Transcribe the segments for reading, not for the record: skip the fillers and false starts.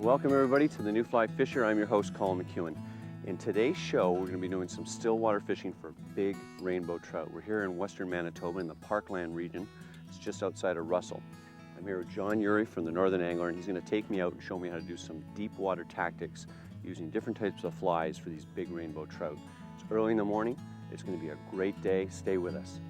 Welcome everybody to the New Fly Fisher. I'm your host, Colin McEwen. In today's show, we're going to be doing some stillwater fishing for big rainbow trout. We're here in western Manitoba in the Parkland region. It's just outside of Russell. I'm here with John Ury from the Northern Angler, and he's going to take me out and show me how to do some deep water tactics using different types of flies for these big rainbow trout. It's early in the morning. It's going to be a great day. Stay with us.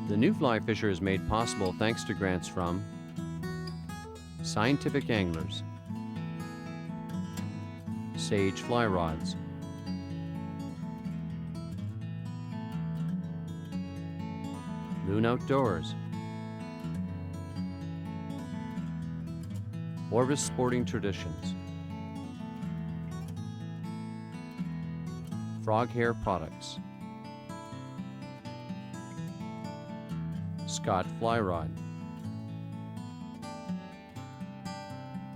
The New Fly Fisher is made possible thanks to grants from Scientific Anglers, Sage Fly Rods, Loon Outdoors, Orbis Sporting Traditions, Frog Hair Products, Scott Fly Rod,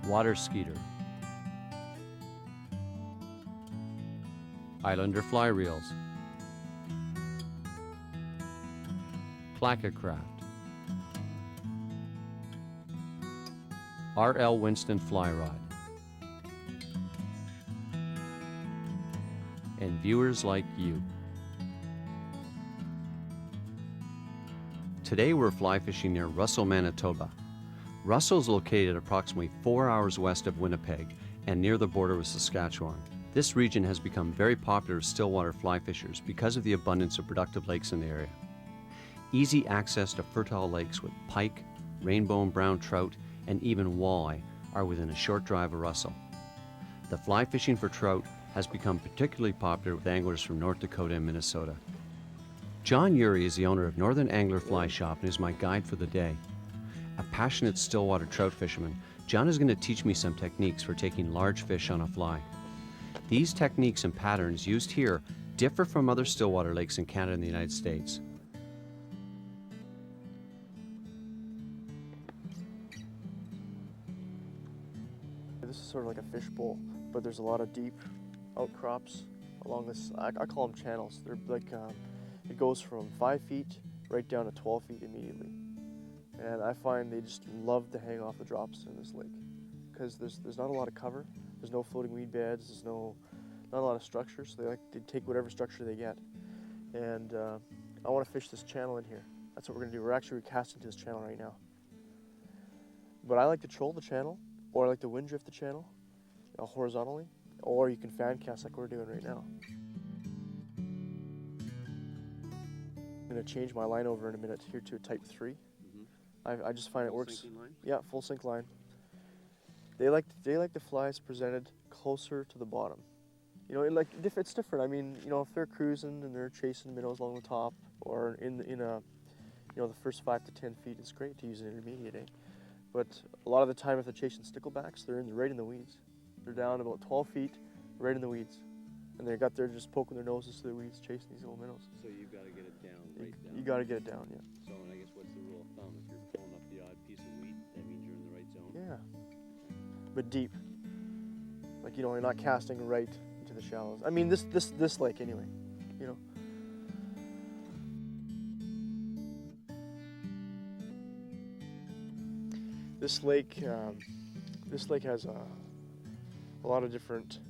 Water Skeeter, Islander Fly Reels, Clackacraft, R.L. Winston Fly Rod, and viewers like you. Today we're fly fishing near Russell, Manitoba. Russell is located approximately 4 hours west of Winnipeg and near the border with Saskatchewan. This region has become very popular with stillwater fly fishers because of the abundance of productive lakes in the area. Easy access to fertile lakes with pike, rainbow and brown trout, and even walleye are within a short drive of Russell. The fly fishing for trout has become particularly popular with anglers from North Dakota and Minnesota. John Ury is the owner of Northern Angler Fly Shop and is my guide for the day. A passionate stillwater trout fisherman, John is going to teach me some techniques for taking large fish on a fly. These techniques and patterns used here differ from other stillwater lakes in Canada and the United States. This is sort of like a fishbowl, but there's a lot of deep outcrops along this. I call them channels. They're like it goes from 5 feet right down to 12 feet immediately. And I find they just love to hang off the drops in this lake because there's not a lot of cover. There's no floating weed beds. There's not a lot of structure, so they take whatever structure they get. And I want to fish this channel in here. That's what we're going to do. We're actually casting to this channel right now. But I like to troll the channel, or I like to wind drift the channel horizontally, or you can fan cast like we're doing right now. I'm going to change my line over in a minute here to a type 3. I just find it works. Line? Yeah, full sink line. They like the flies presented closer to the bottom. You know, it's different. I mean, you know, if they're cruising and they're chasing minnows along the top, or in a, you know, the first 5 to 10 feet, it's great to use an intermediate. But a lot of the time, if they're chasing sticklebacks, they're right in the weeds. They're down about 12 feet, right in the weeds. And they got there just poking their noses through the weeds, chasing these little minnows. So you've got to get it down, right down. You got to get it down, yeah. So, and I guess what's the rule of thumb? If you're pulling up the odd piece of weed, that means you're in the right zone? Yeah. But deep. Like, you know, you're not casting right into the shallows. I mean, this lake anyway, you know. This lake has a lot of different.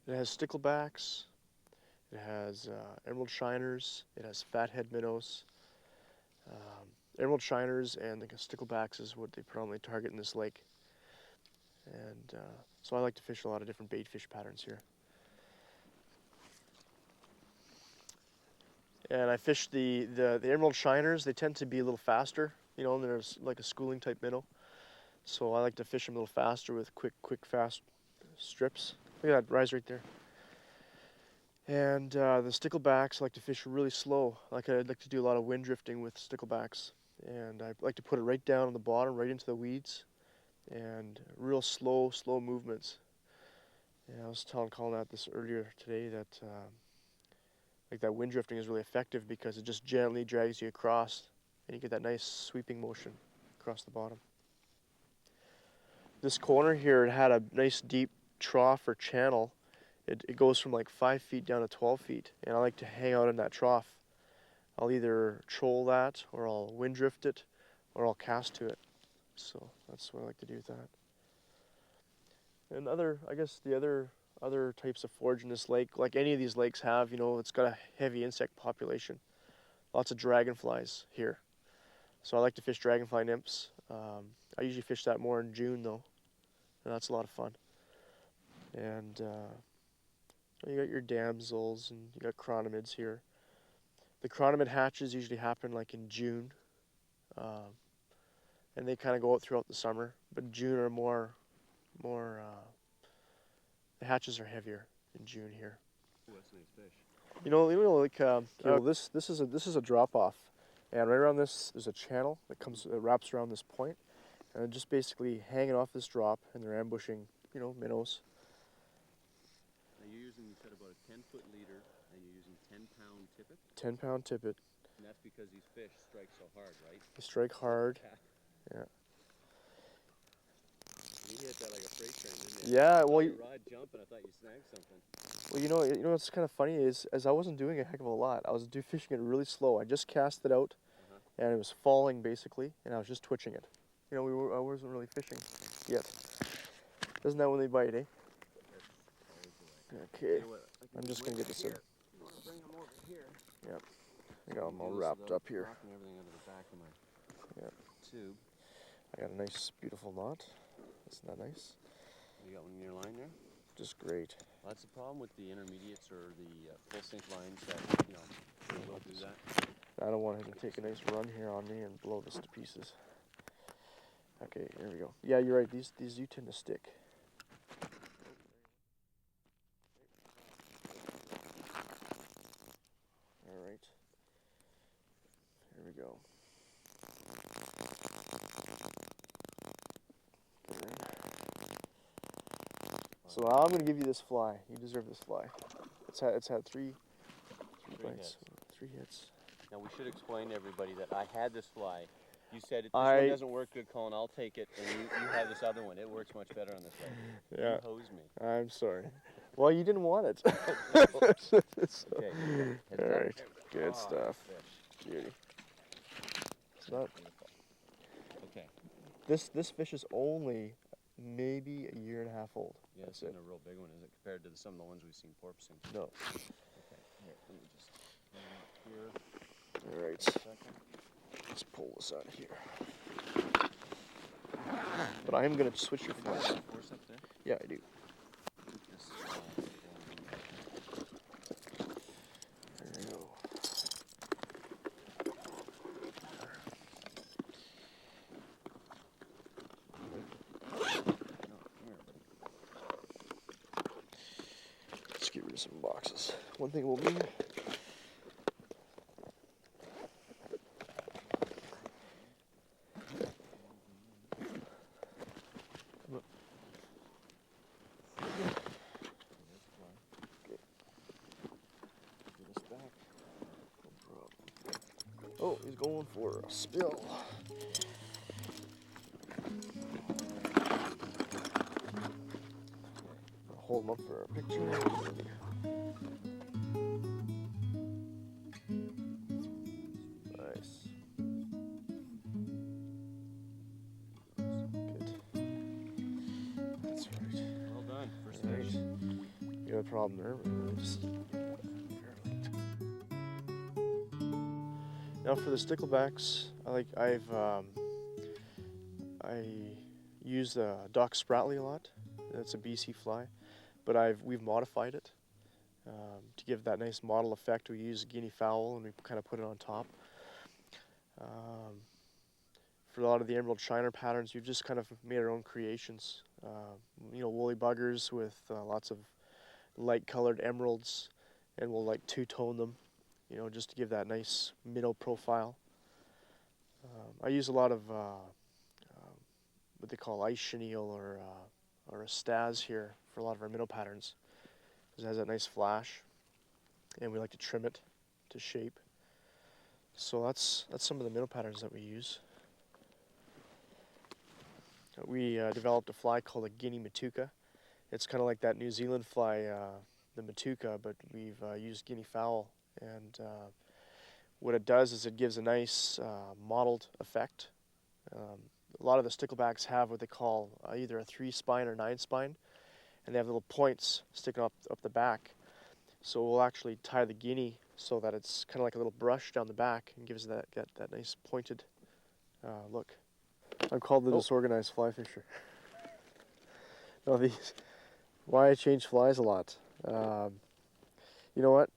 It has sticklebacks. It has emerald shiners. It has fathead minnows. Emerald shiners and the sticklebacks is what they predominantly target in this lake. And so I like to fish a lot of different bait fish patterns here. And I fish the emerald shiners. They tend to be a little faster, you know, and there's like a schooling type minnow. So I like to fish them a little faster with quick, fast strips. Look at that rise right there. And the sticklebacks I like to fish really slow. I'd like to do a lot of wind drifting with sticklebacks. And I like to put it right down on the bottom, right into the weeds, and real slow movements. And I was telling Colin that this earlier today that like that wind drifting is really effective because it just gently drags you across, and you get that nice sweeping motion across the bottom. This corner here, it had a nice deep trough or channel. It goes from like 5 feet down to 12 feet, and I like to hang out in that trough. I'll either troll that, or I'll wind drift it, or I'll cast to it. So that's what I like to do with that. And I guess the other types of forage in this lake, like any of these lakes have, you know, it's got a heavy insect population. Lots of dragonflies here. So I like to fish dragonfly nymphs. I usually fish that more in June though, and that's a lot of fun. And you got your damsels and you got chronomids here. The chronomid hatches usually happen like in June, and they kind of go out throughout the summer. But June are more. The hatches are heavier in June here. Ooh, that's a nice fish. You know, like this is a drop off, and right around this there's a channel that wraps around this point, and just basically hanging off this drop, and they're ambushing, you know, minnows. Now you're using, you said, about a 10-foot leader, and you're using 10-pound tippet. 10-pound tippet. And that's because these fish strike so hard, right? They strike hard. Yeah. You hit that like a freight train, didn't you? Yeah. I Well, your rod jump, and I thought you snagged something. well, you know what's kind of funny is, as I wasn't doing a heck of a lot. I was fishing it really slow. I just cast it out, and it was falling basically, and I was just twitching it. You know, I wasn't really fishing yet. Isn't that when they bite, eh? Okay. You know what, I'm just gonna get this in. You want to bring them over here? Yep. I got them all wrapped up here. Knocking everything out of the back of my tube. I got a nice, beautiful knot. Isn't that nice? You got one in your line there? Just great. Well, that's the problem with the intermediates or the full sink lines that, you know, they will do that. I don't want him to take a nice run here on me and blow this to pieces. Okay, here we go. Yeah, you're right. These do tend to stick. All right. Here we go. So now I'm gonna give you this fly. You deserve this fly. It's had three bites, three hits. Now we should explain to everybody that I had this fly. You said this one doesn't work good, Colin. I'll take it, and you have this other one. It works much better on this lake. Yeah. You hosed me. I'm sorry. Well, you didn't want it. Okay. All right. Good stuff. Fish. Beauty. It's not. Okay. This fish is only maybe a year and a half old. Yeah, this isn't a real big one, is it, compared to some of the ones we've seen porpoising? No. Okay. Here, let me just bring it up here. All right. Second. Let's pull this out of here. But I am gonna switch your flies. Force up there? Yeah, I do. This, There we go. Let's get rid of some boxes. One thing we'll do. Oh, he's going for a spill. I'll hold him up for a picture. Nice. Good. That's right. well done. First Right. fish. You got a problem there? We'll just... Now for the sticklebacks, I use Doc Spratley a lot. That's a BC fly, but we've modified it to give that nice model effect. We use guinea fowl and we kind of put it on top. For a lot of the emerald shiner patterns, we've just kind of made our own creations. You know, woolly buggers with lots of light-colored emeralds, and we'll like two-tone them. You know, just to give that nice minnow profile. I use a lot of what they call ice chenille or a staz here for a lot of our minnow patterns. It has that nice flash, and we like to trim it to shape. So that's some of the minnow patterns that we use. We developed a fly called a Guinea Matuka. It's kind of like that New Zealand fly, the Matuka, but we've used guinea fowl. And what it does is it gives a nice mottled effect. A lot of the sticklebacks have what they call either a 3-spine or 9-spine, and they have little points sticking up the back. So we'll actually tie the guinea so that it's kind of like a little brush down the back and gives that nice pointed look. I'm called the disorganized fly fisher. No, why I change flies a lot. You know what?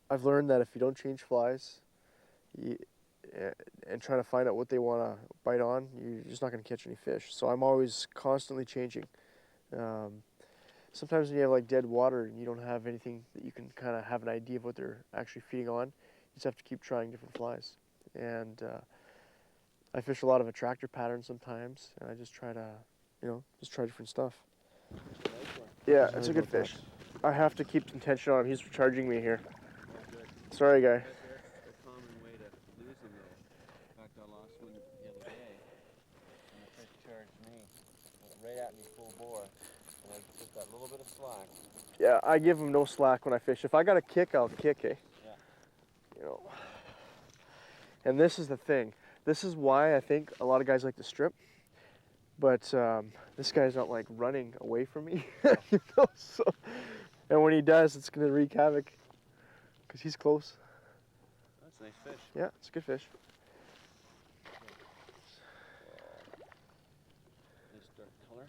I've learned that if you don't change flies and try to find out what they want to bite on, you're just not going to catch any fish. So I'm always constantly changing. Sometimes when you have like dead water and you don't have anything that you can kind of have an idea of what they're actually feeding on, you just have to keep trying different flies. And I fish a lot of attractor patterns sometimes, and I just try to, just try different stuff. Yeah, it's a good fish. I have to keep some tension on him. He's charging me here. Sorry, guy. That's a common way to lose them, though. In fact, I lost one the other day, and the fish charged me, went right at me full bore, and I just got a little bit of slack. Yeah, I give him no slack when I fish. If I got a kick, I'll kick, eh? Yeah. And this is the thing. This is why I think a lot of guys like to strip, but this guy's not like running away from me, So, and when he does, it's gonna wreak havoc because he's close. That's a nice fish. Yeah, it's a good fish. Nice dark color.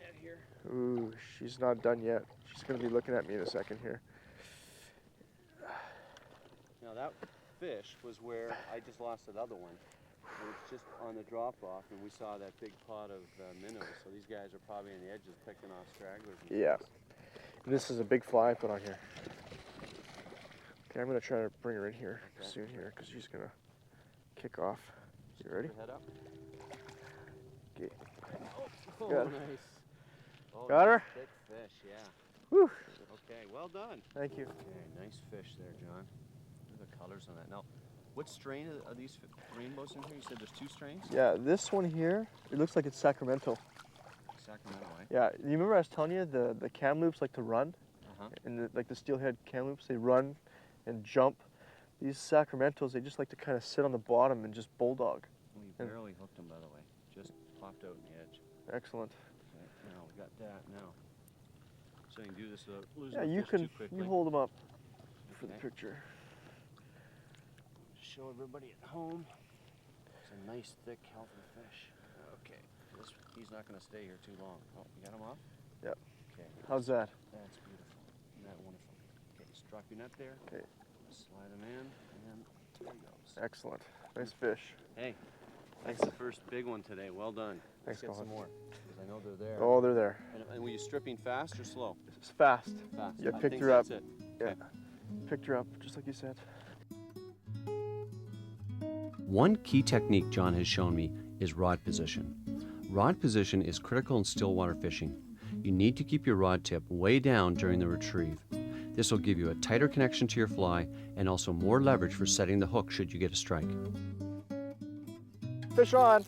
Out here. Ooh, she's not done yet. She's gonna be looking at me in a second here. Now that fish was where I just lost that other one. It was just on the drop-off, and we saw that big pot of minnows. So these guys are probably on the edges picking off stragglers. Yeah. This is a big fly I put on here. Okay, I'm gonna try to bring her in here soon here because she's gonna kick off. You ready? Head up. Okay. Oh, Got her. nice. Oh, Got her? Big fish, yeah. Whew. Okay, well done. Thank you. Okay, nice fish there, John. Look at the colors on that. Now, what strain are these rainbows in here? You said there's 2 strains? Yeah, this one here, it looks like it's Sacramento. Sacramento, eh? Yeah, you remember I was telling you the Kamloops like to run? Uh-huh. And like the steelhead Kamloops, they run and jump. These Sacramentos, they just like to kind of sit on the bottom and just bulldog. We barely hooked them, by the way. Just popped out in the edge. Excellent. Okay, now we got that now. So you can do this without losing Yeah, the you fish can. too quickly. You hold them up for the Okay. picture. Show everybody at home. It's a nice, thick, healthy fish. Okay, he's not going to stay here too long. Oh, you got him off? Yep. Okay. How's that? That's beautiful. Isn't that wonderful? Okay, just drop your net there. Okay. Slide him in, and there he goes. Excellent. Nice fish. Hey, that's the first big one today. Well done. Let's Thanks, get some Colin. more, because I know they're there. Oh, they're there. And were you stripping fast or slow? It's fast. Fast. Yeah, I picked think her up. that's it. Yeah. Okay. Picked her up, just like you said. One key technique John has shown me is rod position. Rod position is critical in stillwater fishing. You need to keep your rod tip way down during the retrieve. This will give you a tighter connection to your fly and also more leverage for setting the hook should you get a strike. Fish on.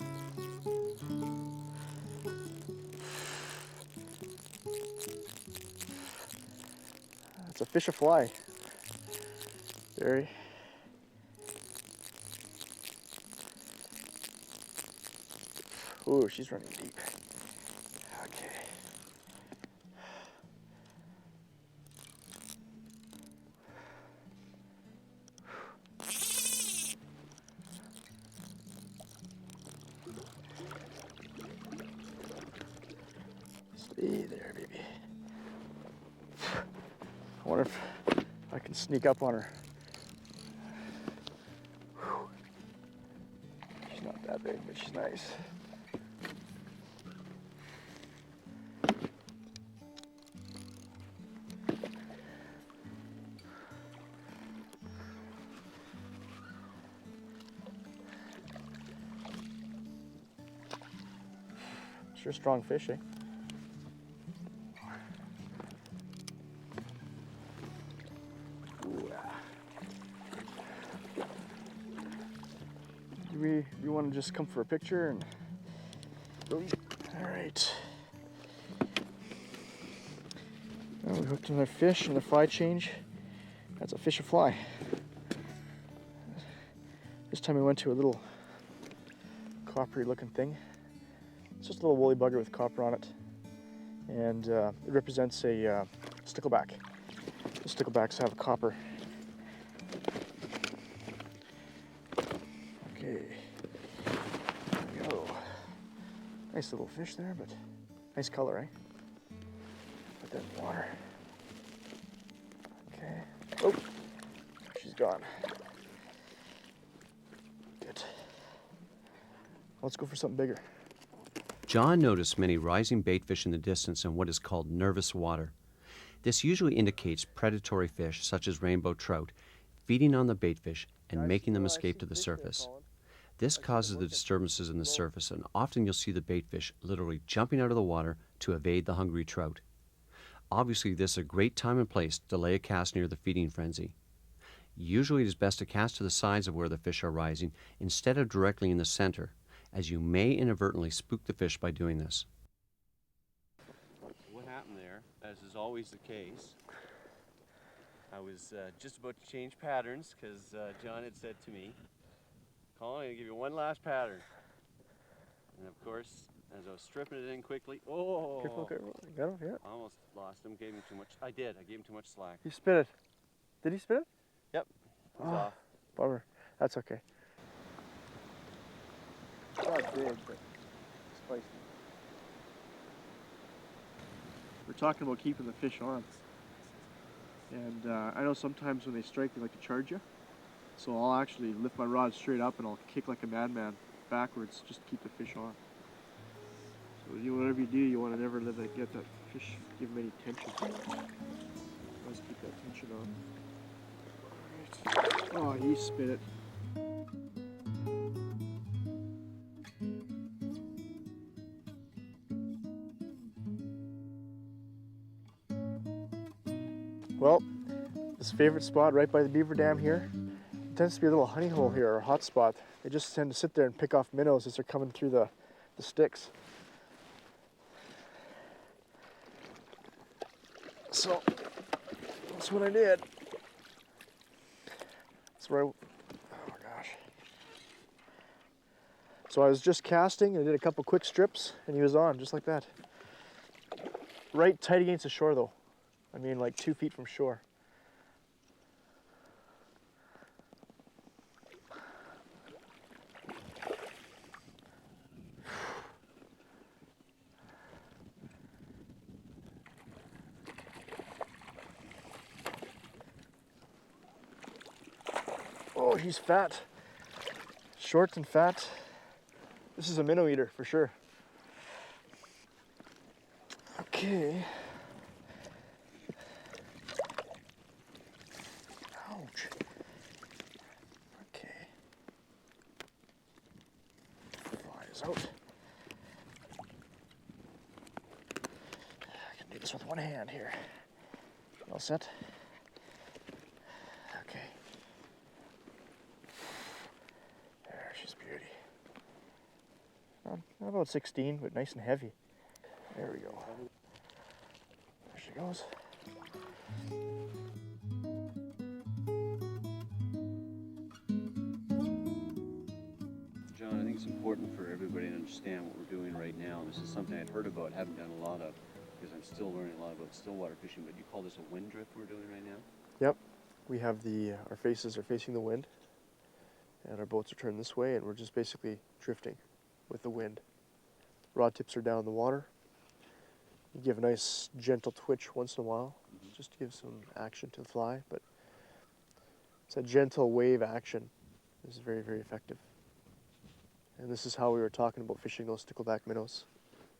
It's a fish a fly. Very. Ooh, she's running deep. Okay. Stay there, baby. I wonder if I can sneak up on her. Whew. She's not that big, but she's nice. Sure strong fish, eh? Ooh, yeah. Do you want to just come for a picture and? All right. Well, we hooked another fish and the fly change. That's a fish or fly. This time we went to a little coppery looking thing. It's just a little woolly bugger with copper on it. And it represents a stickleback. The sticklebacks have copper. Okay, there we go. Nice little fish there, but nice color, eh? Put that in the water. Okay. Oh, she's gone. Good. Let's go for something bigger. John noticed many rising baitfish in the distance in what is called nervous water. This usually indicates predatory fish such as rainbow trout feeding on the baitfish and making them escape to the surface. This causes the disturbances in the surface, and often you'll see the baitfish literally jumping out of the water to evade the hungry trout. Obviously, this is a great time and place to lay a cast near the feeding frenzy. Usually it is best to cast to the sides of where the fish are rising instead of directly in the center, as you may inadvertently spook the fish by doing this. What happened there, as is always the case, I was just about to change patterns because John had said to me, Colin, I'm going to give you one last pattern. And of course, as I was stripping it in quickly, Careful, careful. Got him, yeah. I almost lost him, gave him too much. I did, I gave him too much slack. He spit it. Did he spit it? Yep, it was off. Bummer. That's okay. Not big, but spicy. We're talking about keeping the fish on. And I know sometimes when they strike, they like to charge you. So I'll actually lift my rod straight up and I'll kick like a madman backwards just to keep the fish on. So whatever you do, you want to never let that get that fish, give them any tension. Always keep that tension on. Right. Oh, he spit it. Well, this favorite spot right by the beaver dam here, it tends to be a little honey hole here, or hot spot. They just tend to sit there and pick off minnows as they're coming through the sticks. So, that's what I did. That's where oh gosh. So I was just casting, I did a couple quick strips, and he was on, just like that. Right tight against the shore though. I mean, like 2 feet from shore. Oh, he's fat. Short and fat. This is a minnow eater for sure. Okay. Ouch. Okay. Flies out. I can do this with one hand here. All set? Okay. There, she's a beauty. Not about 16, but nice and heavy. There we go. There she goes. John, I think it's important for everybody to understand what we're doing right now. This is something I'd heard about, haven't done a lot of, because I'm still learning a lot about stillwater fishing, but you call this a wind drift we're doing right now? Yep. We have our faces are facing the wind, and our boats are turned this way, and we're just basically drifting with the wind. Rod tips are down in the water. You give a nice gentle twitch once in a while, just to give some action to the fly, but it's a gentle wave action. This is very, very effective. And this is how we were talking about fishing those stickleback minnows.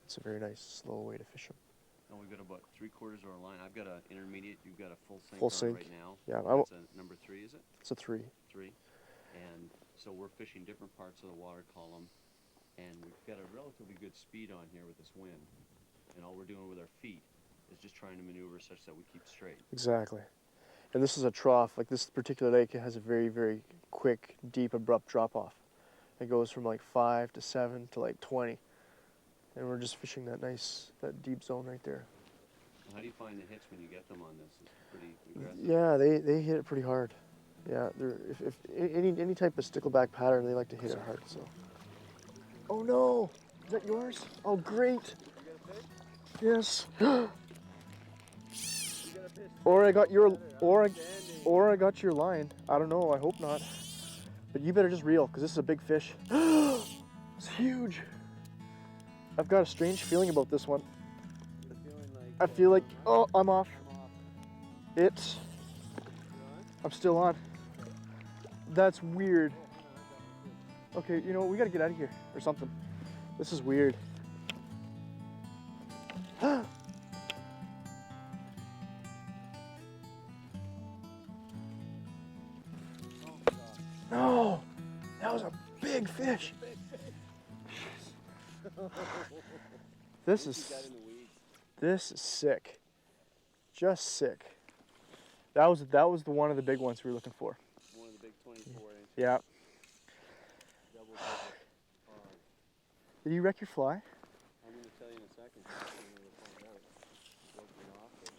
It's a very nice, slow way to fish them. Now we've got about 3/4 of our line. I've got an intermediate, you've got a full sink Full on sink. right now. Yeah, That's a number 3, is it? it's a 3. 3. And so we're fishing different parts of the water column, and got a relatively good speed on here with this wind, and all we're doing with our feet is just trying to maneuver such that we keep straight. Exactly. And this is a trough. Like this particular lake, it has a very, very quick, deep, abrupt drop-off. It goes from like 5 to 7 to like 20. And we're just fishing that that deep zone right there. How do you find the hits when you get them on this? It's pretty aggressive. Yeah, they hit it pretty hard. Yeah, if any type of stickleback pattern, they like to hit it hard. So. Oh no! Is that yours? Oh great! Yes. Or I got your or I got your line. I don't know. I hope not. But you better just reel because this is a big fish. It's huge. I've got a strange feeling about this one. I feel like I'm off. I'm still on. That's weird. Okay, you know what? We gotta get out of here or something. This is weird. No, that was a big fish. This is sick. Just sick. That was the one of the big ones we were looking for. One of the big 24-inch. Yeah. Double digit. Did you wreck your fly? I'm going to tell you in a second. I'm going to find out. He broke me off. But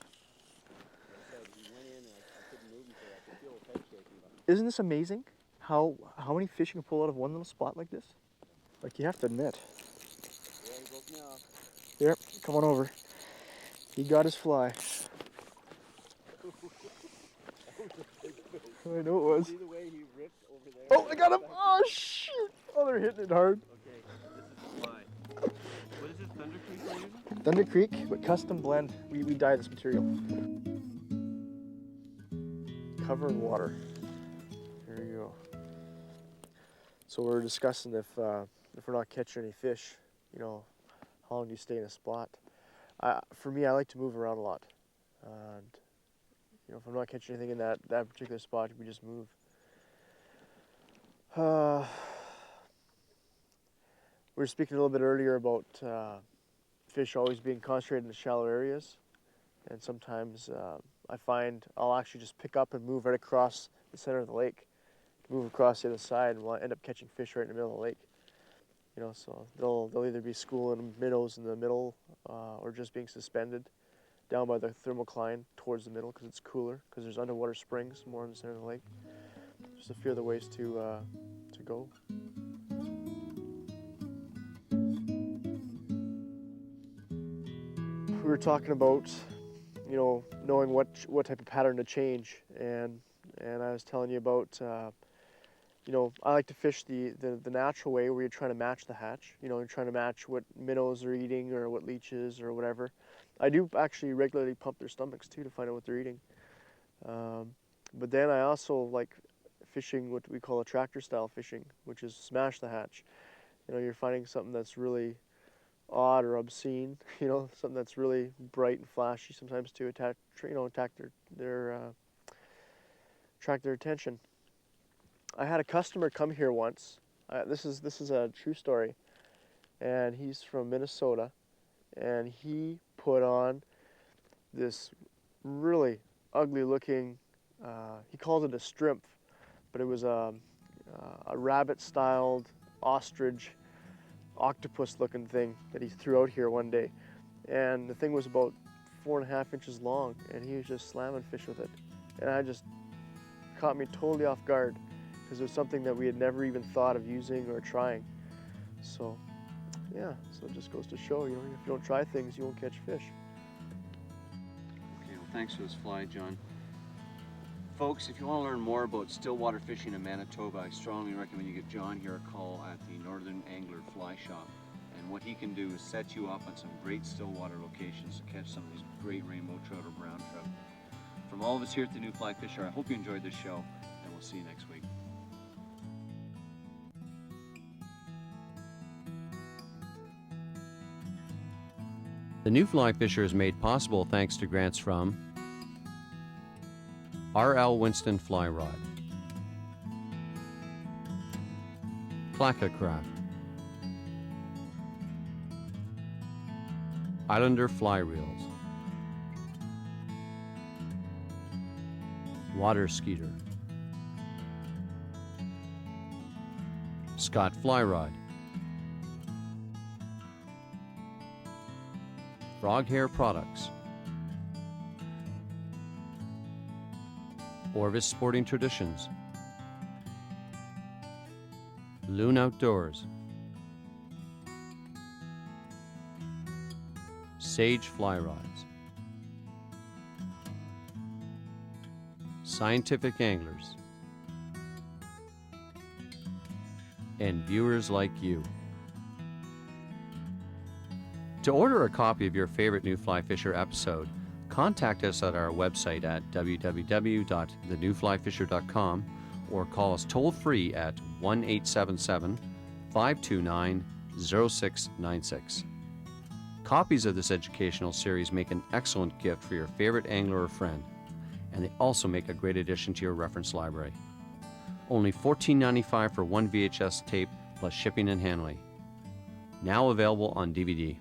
like I said, he went in and I couldn't move him so I could feel his head shaking. Isn't this amazing? How many fish you can pull out of one little spot like this? Like you have to admit. Yeah, he broke me off. Here, come on over. He got his fly. I know it was. See the way he ripped over there? Oh, I got him! Oh, shoot! Oh, they're hitting it hard. Okay, this is the fly. What is this, Thunder Creek we're using? Thunder Creek, but custom blend. We dye this material. Cover in water. There you go. So we're discussing if we're not catching any fish, you know, how long do you stay in a spot? For me, I like to move around a lot. And, you know, if I'm not catching anything in that particular spot, we just move. We were speaking a little bit earlier about fish always being concentrated in the shallow areas. And sometimes I find I'll actually just pick up and move right across the center of the lake, move across the other side, and we'll end up catching fish right in the middle of the lake. You know, so they'll either be schooling minnows in the middle or just being suspended down by the thermocline towards the middle because it's cooler, because there's underwater springs more in the center of the lake. Just a few other ways to go. We were talking about, you know, knowing what type of pattern to change, and I was telling you about, you know, I like to fish the natural way where you're trying to match the hatch. You know, you're trying to match what minnows are eating or what leeches or whatever. I do actually regularly pump their stomachs too to find out what they're eating. But then I also like fishing what we call attractor style fishing, which is smash the hatch. You know, you're finding something that's really odd or obscene, you know, something that's really bright and flashy sometimes to attract their attention. I had a customer come here once. This is a true story, and he's from Minnesota, and he put on this really ugly looking, he called it a shrimp, but it was a rabbit styled ostrich octopus looking thing that he threw out here one day, and the thing was about 4.5 inches long, and he was just slamming fish with it, and I just caught me totally off guard because it was something that we had never even thought of using or trying. So yeah, so it just goes to show, you know, if you don't try things, you won't catch fish. Okay, well, thanks for this fly, John. Folks, if you want to learn more about stillwater fishing in Manitoba, I strongly recommend you give John here a call at the Northern Angler Fly Shop. And what he can do is set you up on some great stillwater locations to catch some of these great rainbow trout or brown trout. From all of us here at the New Fly Fisher, I hope you enjoyed this show, and we'll see you next week. The New Fly Fisher is made possible thanks to grants from R.L. Winston Fly Rod, Clacka Craft, Islander fly reels, water skeeter, Scott fly rod, frog hair products, Orvis Sporting Traditions, Loon Outdoors, Sage fly rods, Scientific Anglers, and viewers like you. To order a copy of your favorite New Fly Fisher episode, contact us at our website at www.thenewflyfisher.com or call us toll-free at 1-877-529-0696. Copies of this educational series make an excellent gift for your favorite angler or friend, and they also make a great addition to your reference library. Only $14.95 for one VHS tape plus shipping and handling. Now available on DVD.